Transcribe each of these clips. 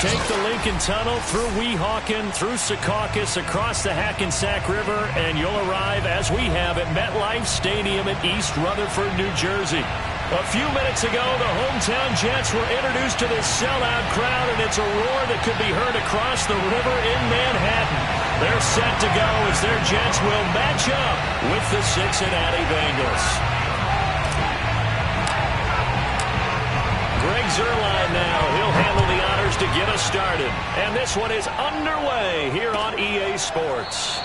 take the Lincoln Tunnel through Weehawken, through Secaucus, across the Hackensack River, and you'll arrive, as we have, at MetLife Stadium in East Rutherford, New Jersey. A few minutes ago, the hometown Jets were introduced to this sellout crowd, and it's a roar that could be heard across the river in Manhattan. They're set to go as their Jets will match up with the Cincinnati Bengals. Greg Zuerlein now. He'll handle the honors to get us started. And this one is underway here on EA Sports.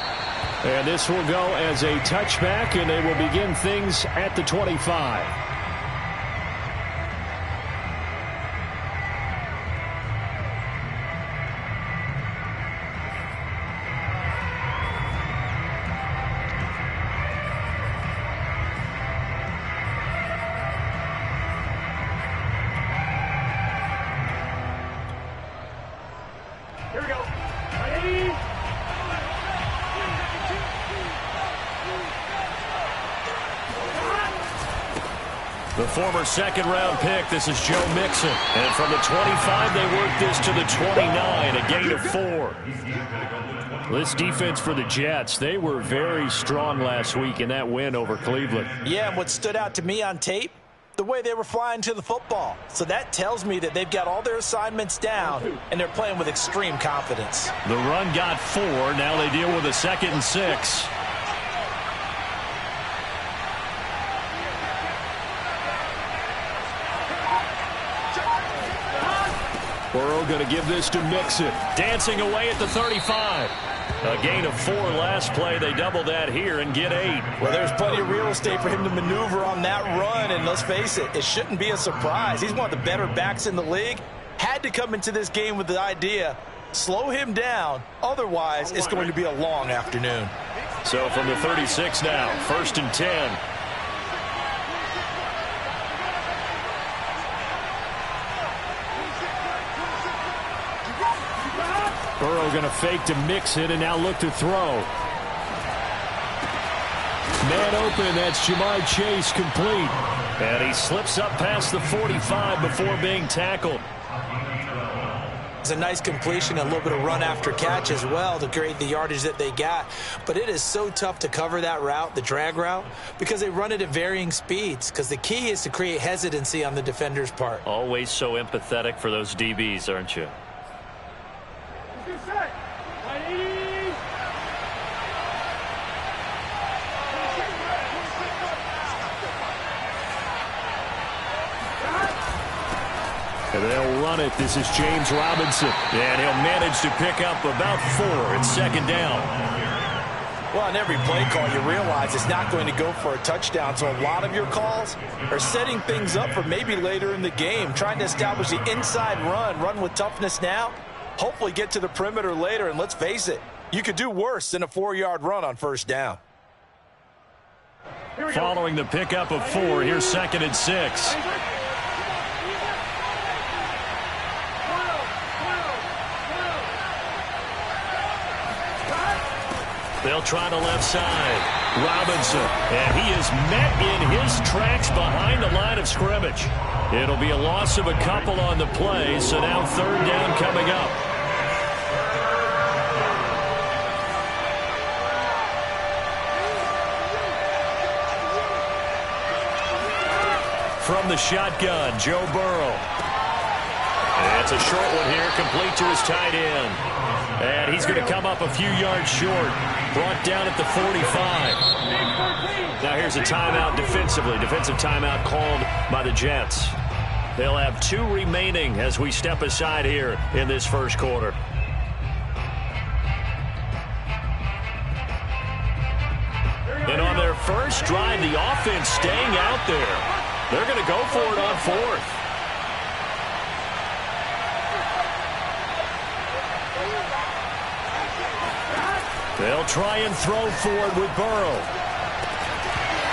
And this will go as a touchback, and they will begin things at the 25. The former second-round pick, this is Joe Mixon. And from the 25, they work this to the 29, a gain of 4. This defense for the Jets, they were very strong last week in that win over Cleveland. Yeah, and what stood out to me on tape, the way they were flying to the football. So that tells me that they've got all their assignments down, and they're playing with extreme confidence. The run got 4. Now they deal with a 2nd and 6. Burrow going to give this to Mixon. Dancing away at the 35. A gain of 4 last play. They double that here and get 8. Well, there's plenty of real estate for him to maneuver on that run, and let's face it, it shouldn't be a surprise. He's one of the better backs in the league. Had to come into this game with the idea, slow him down, otherwise it's going to be a long afternoon. So from the 36 now, 1st and 10. Burrow going to fake to Mixon and now look to throw. Man open, that's Jamar Chase complete. And he slips up past the 45 before being tackled. It's a nice completion, a little bit of run after catch as well to create the yardage that they got. But it is so tough to cover that route, the drag route, because they run it at varying speeds. Because the key is to create hesitancy on the defender's part. Always so empathetic for those DBs, aren't you? And they'll run it. This is James Robinson. And he'll manage to pick up about 4. It's 2nd down. Well, on every play call, you realize it's not going to go for a touchdown. So a lot of your calls are setting things up for maybe later in the game, trying to establish the inside run with toughness now, hopefully get to the perimeter later. And let's face it, you could do worse than a 4-yard run on 1st down. Following the pickup of 4, here's 2nd and 6. They'll try the left side. Robinson, and he is met in his tracks behind the line of scrimmage. It'll be a loss of a couple on the play, so now 3rd down coming up. From the shotgun, Joe Burrow. And it's a short one here, complete to his tight end. And he's going to come up a few yards short. Brought down at the 45. Now here's a timeout defensively. Defensive timeout called by the Jets. They'll have 2 remaining as we step aside here in this first quarter. And on their first drive, the offense staying out there. They're going to go for it on 4th. They'll try and throw forward with Burrow.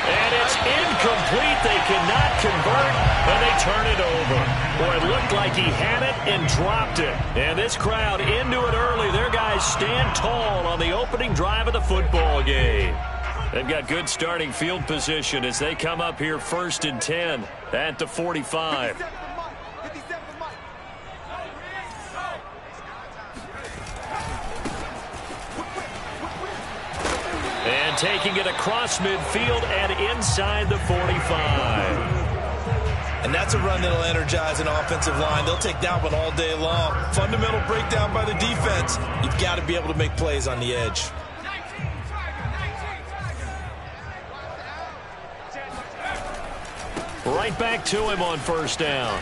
And it's incomplete. They cannot convert, and they turn it over. Boy, it looked like he had it and dropped it. And this crowd into it early. Their guys stand tall on the opening drive of the football game. They've got good starting field position as they come up here 1st and 10 at the 45. And taking it across midfield and inside the 45. And that's a run that'll energize an offensive line. They'll take that one all day long. Fundamental breakdown by the defense. You've got to be able to make plays on the edge. Right back to him on first down.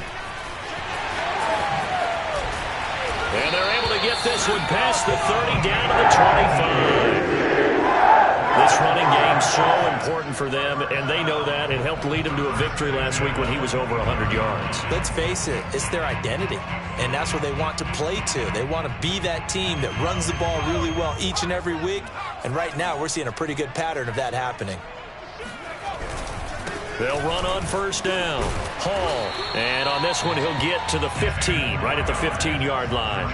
And they're able to get this one past the 30 down to the 25. This running game so important for them, and they know that. It helped lead them to a victory last week when he was over 100 yards. Let's face it, it's their identity, and that's what they want to play to. They want to be that team that runs the ball really well each and every week, and right now we're seeing a pretty good pattern of that happening. They'll run on first down. Hall, and on this one he'll get to the 15, right at the 15-yard line.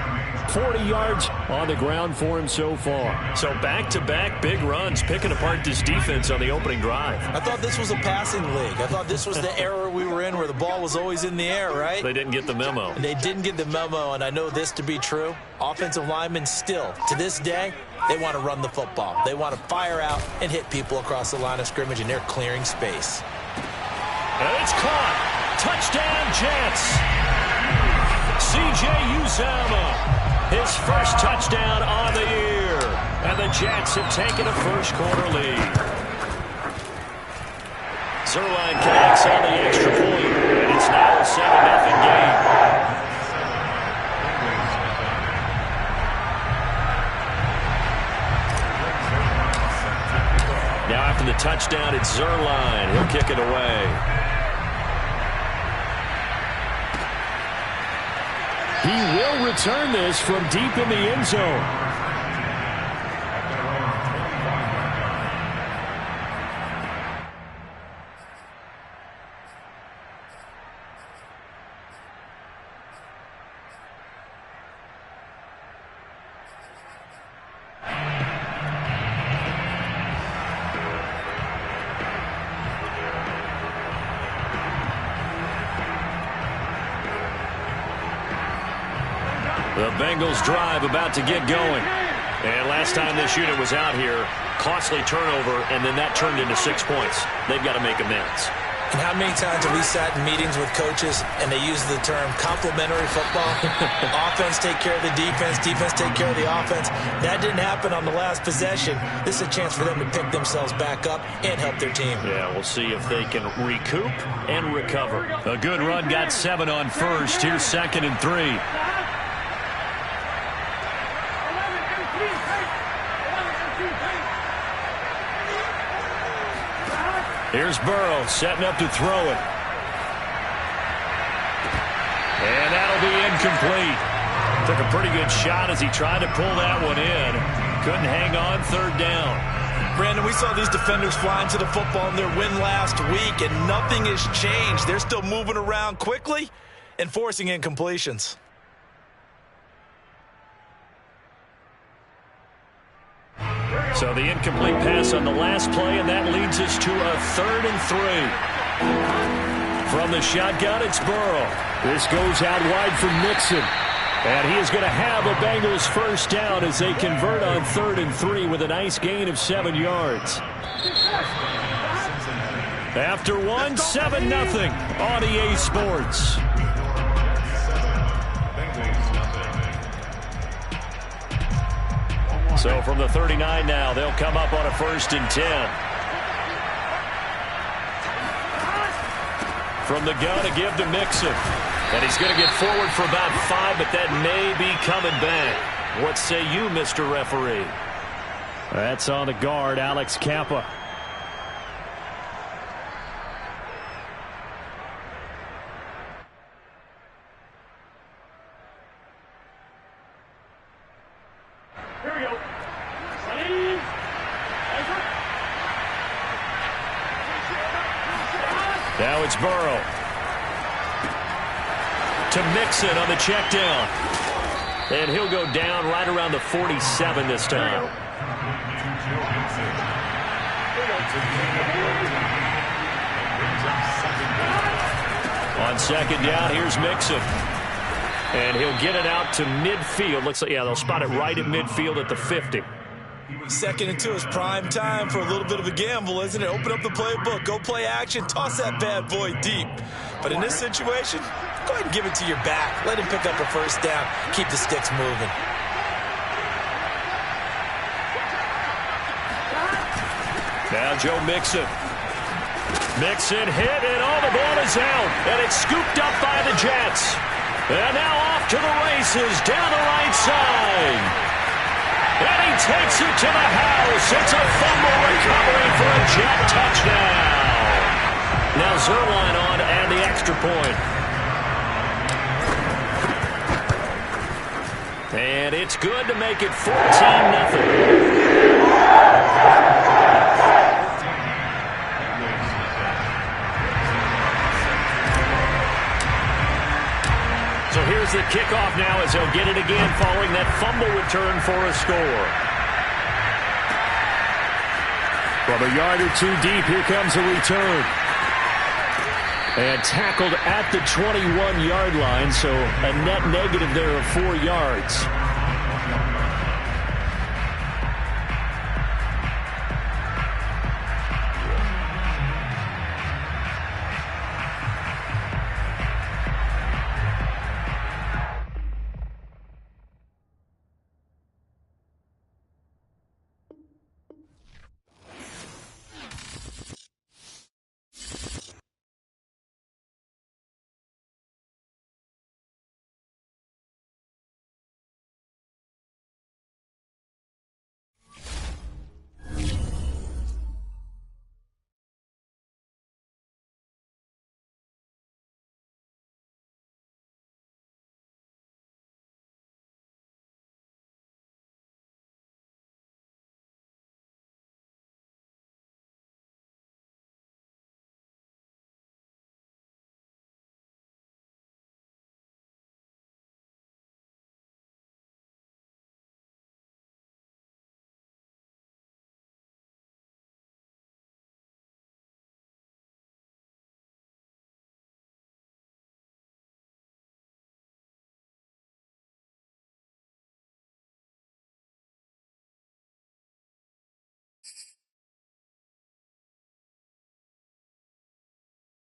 40 yards on the ground for him so far. So back-to-back big runs, picking apart this defense on the opening drive. I thought this was a passing league. I thought this was the era we were in where the ball was always in the air, right? They didn't get the memo. And they didn't get the memo, and I know this to be true. Offensive linemen still, to this day, they want to run the football. They want to fire out and hit people across the line of scrimmage, and they're clearing space. And it's caught. Touchdown, Jets. C.J. Uzomah. His first touchdown on the year. And the Jets have taken a first-quarter lead. Zerline connects on the extra point, and it's now a 7-0 game. Now after the touchdown, it's Zerline. He'll kick it away. He will return this from deep in the end zone. The Bengals drive about to get going. And last time this unit was out here, costly turnover, and then that turned into 6 points. They've got to make amends. And how many times have we sat in meetings with coaches and they use the term complementary football? Offense take care of the defense, defense take care of the offense. That didn't happen on the last possession. This is a chance for them to pick themselves back up and help their team. Yeah, we'll see if they can recoup and recover. A good run got 7 on first. Here's 2nd and 3. Here's Burrow setting up to throw it. And that'll be incomplete. Took a pretty good shot as he tried to pull that one in. Couldn't hang on 3rd down. Brandon, we saw these defenders flying to the football in their win last week, and nothing has changed. They're still moving around quickly and forcing incompletions. So the incomplete pass on the last play, and that leads us to a 3rd and 3. From the shotgun, it's Burrow. This goes out wide for Mixon. And he is going to have a Bengals first down as they convert on 3rd and 3 with a nice gain of 7 yards. After one, 7-0 on EA Sports. So from the 39 now, they'll come up on a 1st and 10. From the gun, a give to Mixon. And he's going to get forward for about 5, but that may be coming back. What say you, Mr. Referee? That's on the guard, Alex Kappa. Here we go. Now it's Burrow. To Mixon on the check down. And he'll go down right around the 47 this time. On 2nd down, here's Mixon. And he'll get it out to midfield. Looks like, yeah, they'll spot it right at midfield at the 50. Second and 2 is prime time for a little bit of a gamble, isn't it? Open up the playbook, go play action, toss that bad boy deep. But in this situation, go ahead and give it to your back. Let him pick up a first down. Keep the sticks moving. Now Joe Mixon. Mixon hit, and all the ball is out. And it's scooped up by the Jets. And now off to the races down the right side. And he takes it to the house. It's a fumble recovery for a Jet touchdown. Now Zerline on to add the extra point. And it's good to make it 14-0. So here's the kickoff now as he'll get it again following that fumble return for a score. From a yard or two deep, here comes a return. And tackled at the 21-yard line, so a net negative there of 4 yards.